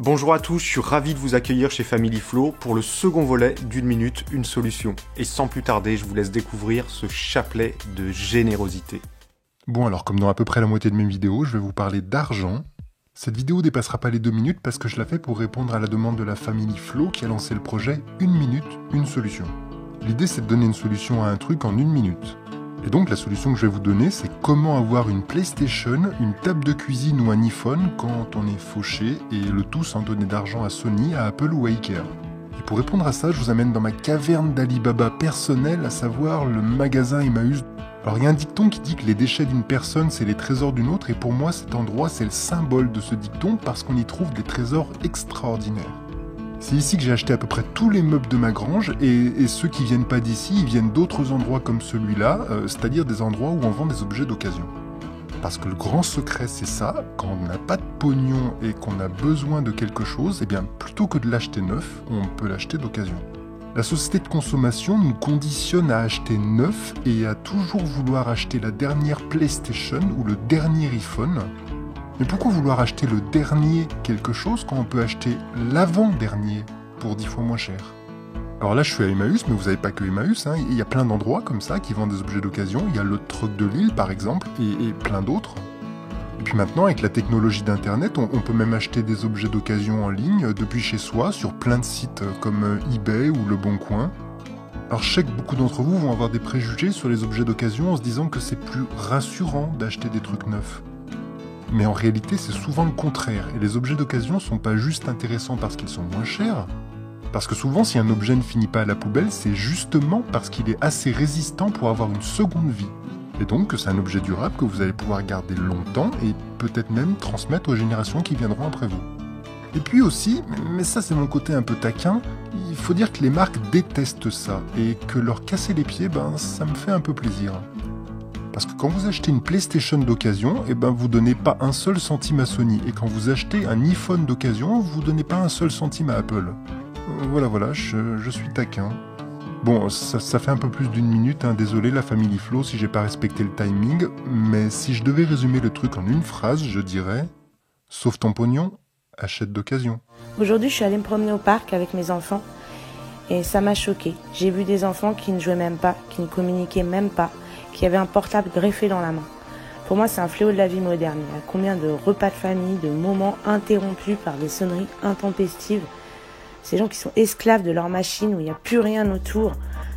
Bonjour à tous, je suis ravi de vous accueillir chez Family Flow pour le second volet d'une minute, une solution. Et sans plus tarder, je vous laisse découvrir ce chapelet de générosité. Bon alors, comme dans à peu près la moitié de mes vidéos, je vais vous parler d'argent. Cette vidéo dépassera pas les 2 minutes parce que je la fais pour répondre à la demande de la Family Flow qui a lancé le projet 1 minute, une solution. L'idée c'est de donner une solution à un truc en 1 minute. Et donc la solution que je vais vous donner, c'est comment avoir une PlayStation, une table de cuisine ou un iPhone quand on est fauché, et le tout sans donner d'argent à Sony, à Apple ou à Ikea. Et pour répondre à ça, je vous amène dans ma caverne d'Alibaba personnelle, à savoir le magasin Emmaüs. Alors il y a un dicton qui dit que les déchets d'une personne, c'est les trésors d'une autre, et pour moi cet endroit, c'est le symbole de ce dicton parce qu'on y trouve des trésors extraordinaires. C'est ici que j'ai acheté à peu près tous les meubles de ma grange, et ceux qui viennent pas d'ici, ils viennent d'autres endroits comme celui-là, c'est-à-dire des endroits où on vend des objets d'occasion. Parce que le grand secret c'est ça, quand on n'a pas de pognon et qu'on a besoin de quelque chose, eh bien plutôt que de l'acheter neuf, on peut l'acheter d'occasion. La société de consommation nous conditionne à acheter neuf et à toujours vouloir acheter la dernière PlayStation ou le dernier iPhone. Mais pourquoi vouloir acheter le dernier quelque chose quand on peut acheter l'avant-dernier pour 10 fois moins cher? Alors là je suis à Emmaüs, mais vous n'avez pas que Emmaüs, hein. Il y a plein d'endroits comme ça qui vendent des objets d'occasion, il y a le Truc de Lille par exemple, et plein d'autres. Et puis maintenant avec la technologie d'internet, on peut même acheter des objets d'occasion en ligne depuis chez soi sur plein de sites comme eBay ou Le Bon Coin. Alors je sais que beaucoup d'entre vous vont avoir des préjugés sur les objets d'occasion en se disant que c'est plus rassurant d'acheter des trucs neufs. Mais en réalité, c'est souvent le contraire. Et les objets d'occasion sont pas juste intéressants parce qu'ils sont moins chers. Parce que souvent, si un objet ne finit pas à la poubelle, c'est justement parce qu'il est assez résistant pour avoir une seconde vie. Et donc que c'est un objet durable que vous allez pouvoir garder longtemps et peut-être même transmettre aux générations qui viendront après vous. Et puis aussi, mais ça c'est mon côté un peu taquin, il faut dire que les marques détestent ça. Et que leur casser les pieds, ça me fait un peu plaisir. Parce que quand vous achetez une PlayStation d'occasion, vous donnez pas un seul centime à Sony. Et quand vous achetez un iPhone d'occasion, vous donnez pas un seul centime à Apple. Voilà, je suis taquin. Bon, ça fait un peu plus d'1 minute, hein. Désolé la Family Flow si j'ai pas respecté le timing, mais si je devais résumer le truc en une phrase, je dirais « Sauve ton pognon, achète d'occasion ». Aujourd'hui, je suis allée me promener au parc avec mes enfants et ça m'a choquée. J'ai vu des enfants qui ne jouaient même pas, qui ne communiquaient même pas, qui avait un portable greffé dans la main. Pour moi, c'est un fléau de la vie moderne. Il y a combien de repas de famille, de moments interrompus par des sonneries intempestives. Ces gens qui sont esclaves de leur machine où il n'y a plus rien autour.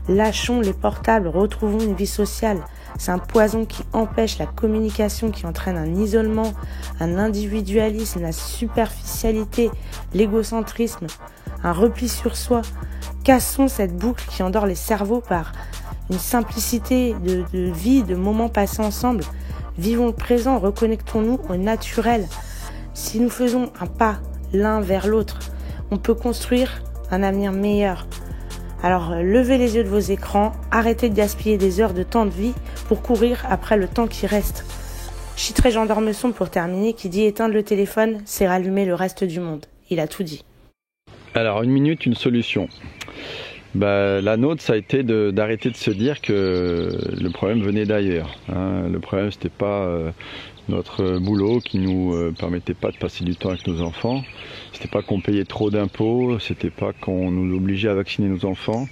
Lâchons les portables, retrouvons une vie sociale. C'est un poison qui empêche la communication, qui entraîne un isolement, un individualisme, la superficialité, l'égocentrisme, un repli sur soi. Cassons cette boucle qui endort les cerveaux par une simplicité de vie, de moments passés ensemble. Vivons le présent, reconnectons-nous au naturel. Si nous faisons un pas l'un vers l'autre, on peut construire un avenir meilleur. Alors levez les yeux de vos écrans, arrêtez de gaspiller des heures de temps de vie pour courir après le temps qui reste. Je citerai Jean d'Ormesson pour terminer qui dit « Éteindre le téléphone, c'est rallumer le reste du monde ». Il a tout dit. Alors 1 minute, une solution. La nôtre, ça a été d'arrêter de se dire que le problème venait d'ailleurs. Le problème, c'était pas notre boulot qui nous permettait pas de passer du temps avec nos enfants. C'était pas qu'on payait trop d'impôts, c'était pas qu'on nous obligeait à vacciner nos enfants.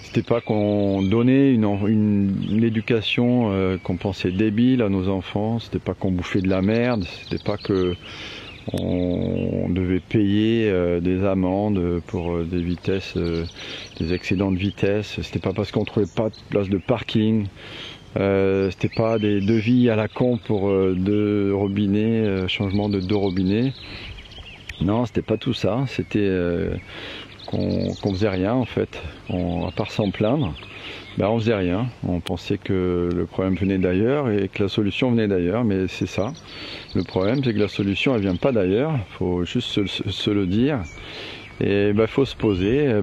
C'était pas qu'on donnait une éducation qu'on pensait débile à nos enfants. C'était pas qu'on bouffait de la merde. C'était pas que on devait payer des amendes pour des vitesses, des excédents de vitesse. C'était pas parce qu'on trouvait pas de place de parking. C'était pas des devis à la con pour 2 robinets, changement de 2 robinets. Non, c'était pas tout ça. C'était qu'on faisait rien en fait. À part s'en plaindre, on faisait rien. On pensait que le problème venait d'ailleurs et que la solution venait d'ailleurs, mais c'est ça. Le problème, c'est que la solution, elle vient pas d'ailleurs. Faut juste se le dire. Et faut se poser,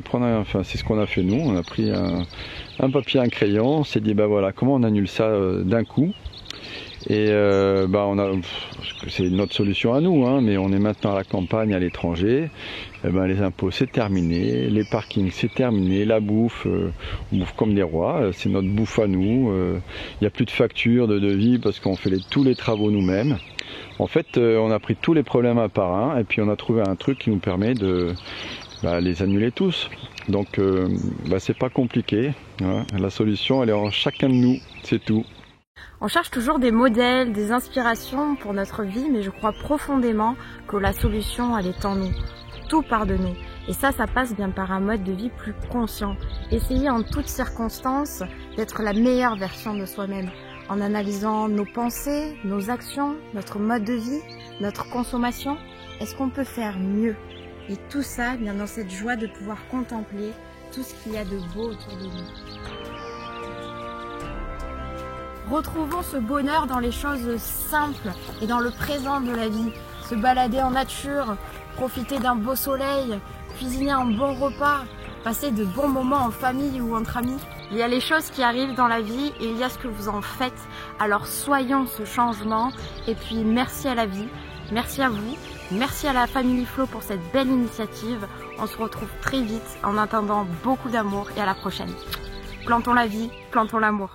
c'est ce qu'on a fait nous. On a pris un papier, un crayon. On s'est dit, voilà, comment on annule ça d'un coup. Et c'est notre solution à nous, hein, mais on est maintenant à la campagne, à l'étranger. Les impôts c'est terminé, les parkings c'est terminé, la bouffe, on bouffe comme des rois, c'est notre bouffe à nous. Il n'y a plus de factures, de devis parce qu'on fait tous les travaux nous-mêmes. En fait, on a pris tous les problèmes un par un et puis on a trouvé un truc qui nous permet de les annuler tous. Donc c'est pas compliqué, hein. La solution elle est en chacun de nous, c'est tout. On cherche toujours des modèles, des inspirations pour notre vie, mais je crois profondément que la solution, elle est en nous. Tout part de nous. Et ça passe bien par un mode de vie plus conscient. Essayer en toutes circonstances d'être la meilleure version de soi-même, en analysant nos pensées, nos actions, notre mode de vie, notre consommation. Est-ce qu'on peut faire mieux? Et tout ça, bien dans cette joie de pouvoir contempler tout ce qu'il y a de beau autour de nous. Retrouvons ce bonheur dans les choses simples et dans le présent de la vie. Se balader en nature, profiter d'un beau soleil, cuisiner un bon repas, passer de bons moments en famille ou entre amis. Il y a les choses qui arrivent dans la vie et il y a ce que vous en faites. Alors soyons ce changement et puis merci à la vie, merci à vous, merci à la Family Flow pour cette belle initiative. On se retrouve très vite en attendant beaucoup d'amour et à la prochaine. Plantons la vie, plantons l'amour.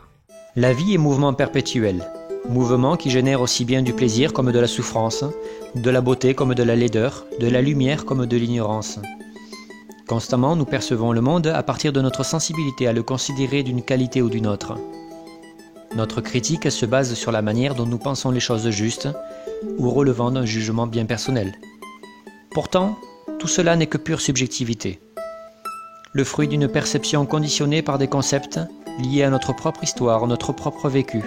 La vie est mouvement perpétuel, mouvement qui génère aussi bien du plaisir comme de la souffrance, de la beauté comme de la laideur, de la lumière comme de l'ignorance. Constamment, nous percevons le monde à partir de notre sensibilité à le considérer d'une qualité ou d'une autre. Notre critique se base sur la manière dont nous pensons les choses justes ou relevant d'un jugement bien personnel. Pourtant, tout cela n'est que pure subjectivité. Le fruit d'une perception conditionnée par des concepts liés à notre propre histoire, notre propre vécu.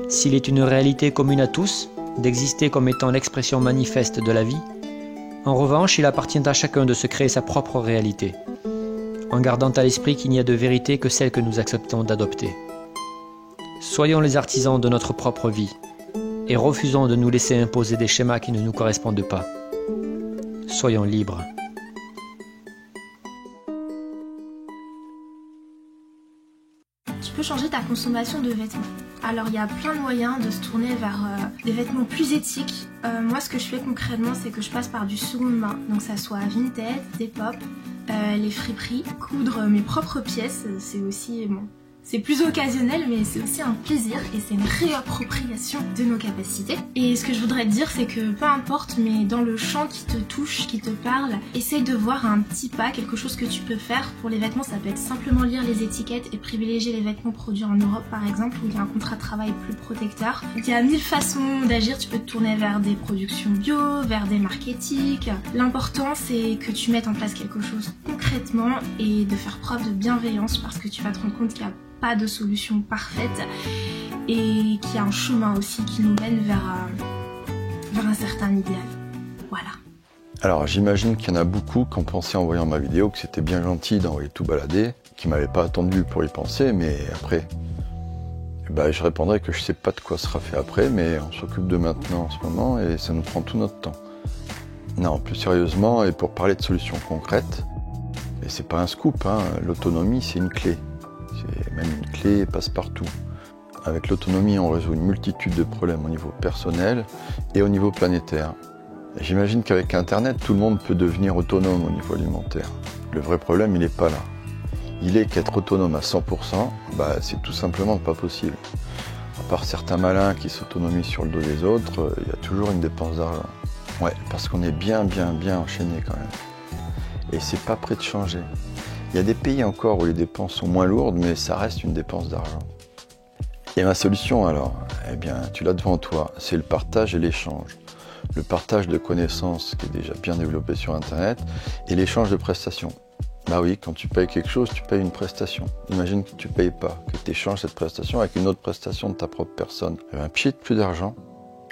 S'il est une réalité commune à tous, d'exister comme étant l'expression manifeste de la vie, en revanche, il appartient à chacun de se créer sa propre réalité, en gardant à l'esprit qu'il n'y a de vérité que celle que nous acceptons d'adopter. Soyons les artisans de notre propre vie, et refusons de nous laisser imposer des schémas qui ne nous correspondent pas. Soyons libres. Tu peux changer ta consommation de vêtements. Alors il y a plein de moyens de se tourner vers des vêtements plus éthiques. Moi ce que je fais concrètement c'est que je passe par du seconde main, donc ça soit Vinted, Depop, les friperies, coudre mes propres pièces, c'est aussi bon. C'est plus occasionnel mais c'est aussi un plaisir et c'est une réappropriation de nos capacités. Et ce que je voudrais te dire c'est que peu importe mais dans le champ qui te touche, qui te parle, essaye de voir un petit pas, quelque chose que tu peux faire. Pour les vêtements ça peut être simplement lire les étiquettes et privilégier les vêtements produits en Europe par exemple où il y a un contrat de travail plus protecteur. Il y a 1000 façons d'agir, tu peux te tourner vers des productions bio, vers des marques éthiques. L'important c'est que tu mettes en place quelque chose concrètement et de faire preuve de bienveillance parce que tu vas te rendre compte qu'il y a pas de solution parfaite et qu'il y a un chemin aussi qui nous mène vers un certain idéal. Voilà. Alors j'imagine qu'il y en a beaucoup qui ont pensé en voyant ma vidéo que c'était bien gentil d'envoyer tout balader, qui m'avaient pas attendu pour y penser, mais après, je répondrais que je sais pas de quoi sera fait après, mais on s'occupe de maintenant en ce moment et ça nous prend tout notre temps. Non, plus sérieusement, et pour parler de solutions concrètes, et c'est pas un scoop, hein, l'autonomie c'est une clé. C'est même une clé passe-partout. Avec l'autonomie, on résout une multitude de problèmes au niveau personnel et au niveau planétaire. J'imagine qu'avec Internet, tout le monde peut devenir autonome au niveau alimentaire. Le vrai problème, il n'est pas là. Il est qu'être autonome à 100%, c'est tout simplement pas possible. À part certains malins qui s'autonomisent sur le dos des autres, il y a toujours une dépense d'argent. Ouais, parce qu'on est bien enchaîné quand même. Et c'est pas prêt de changer. Il y a des pays encore où les dépenses sont moins lourdes, mais ça reste une dépense d'argent. Et ma solution alors, tu l'as devant toi, c'est le partage et l'échange. Le partage de connaissances qui est déjà bien développé sur Internet et l'échange de prestations. Bah oui, quand tu payes quelque chose, tu payes une prestation. Imagine que tu payes pas, que tu échanges cette prestation avec une autre prestation de ta propre personne. Plus d'argent.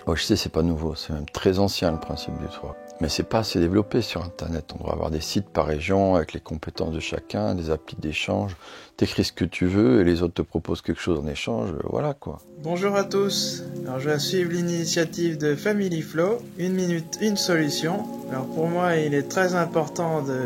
Oh, je sais, c'est pas nouveau, c'est même très ancien le principe du 3. Mais c'est pas assez développé sur Internet. On devrait avoir des sites par région avec les compétences de chacun, des applis d'échange. T'écris ce que tu veux et les autres te proposent quelque chose en échange. Voilà quoi. Bonjour à tous. Alors je vais suivre l'initiative de Family Flow. 1 minute, une solution. Alors pour moi, il est très important de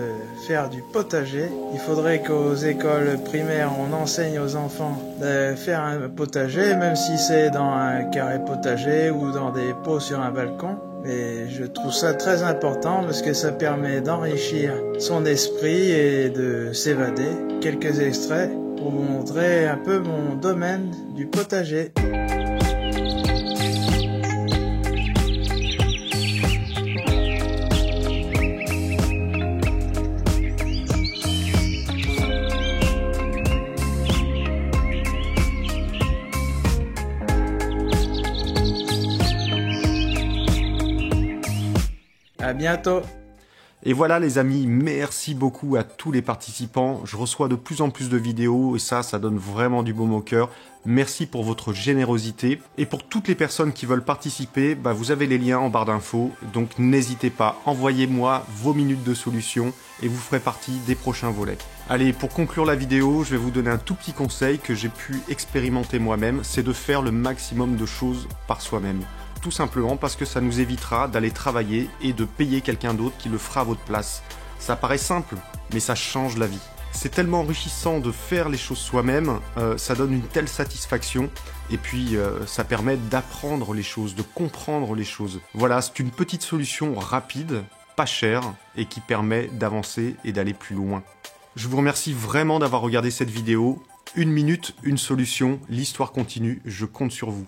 faire du potager. Il faudrait qu'aux écoles primaires, on enseigne aux enfants de faire un potager, même si c'est dans un carré potager ou dans des pots sur un balcon. Et je trouve ça très important parce que ça permet d'enrichir son esprit et de s'évader. Quelques extraits pour vous montrer un peu mon domaine du potager. À bientôt. Et voilà les amis, merci beaucoup à tous les participants. Je reçois de plus en plus de vidéos et ça donne vraiment du baume au cœur. Merci pour votre générosité. Et pour toutes les personnes qui veulent participer, vous avez les liens en barre d'infos. Donc n'hésitez pas, envoyez-moi vos minutes de solution et vous ferez partie des prochains volets. Allez, pour conclure la vidéo, je vais vous donner un tout petit conseil que j'ai pu expérimenter moi-même. C'est de faire le maximum de choses par soi-même. Tout simplement parce que ça nous évitera d'aller travailler et de payer quelqu'un d'autre qui le fera à votre place. Ça paraît simple, mais ça change la vie. C'est tellement enrichissant de faire les choses soi-même, ça donne une telle satisfaction, et puis ça permet d'apprendre les choses, de comprendre les choses. Voilà, c'est une petite solution rapide, pas chère, et qui permet d'avancer et d'aller plus loin. Je vous remercie vraiment d'avoir regardé cette vidéo. 1 minute, une solution, l'histoire continue, je compte sur vous.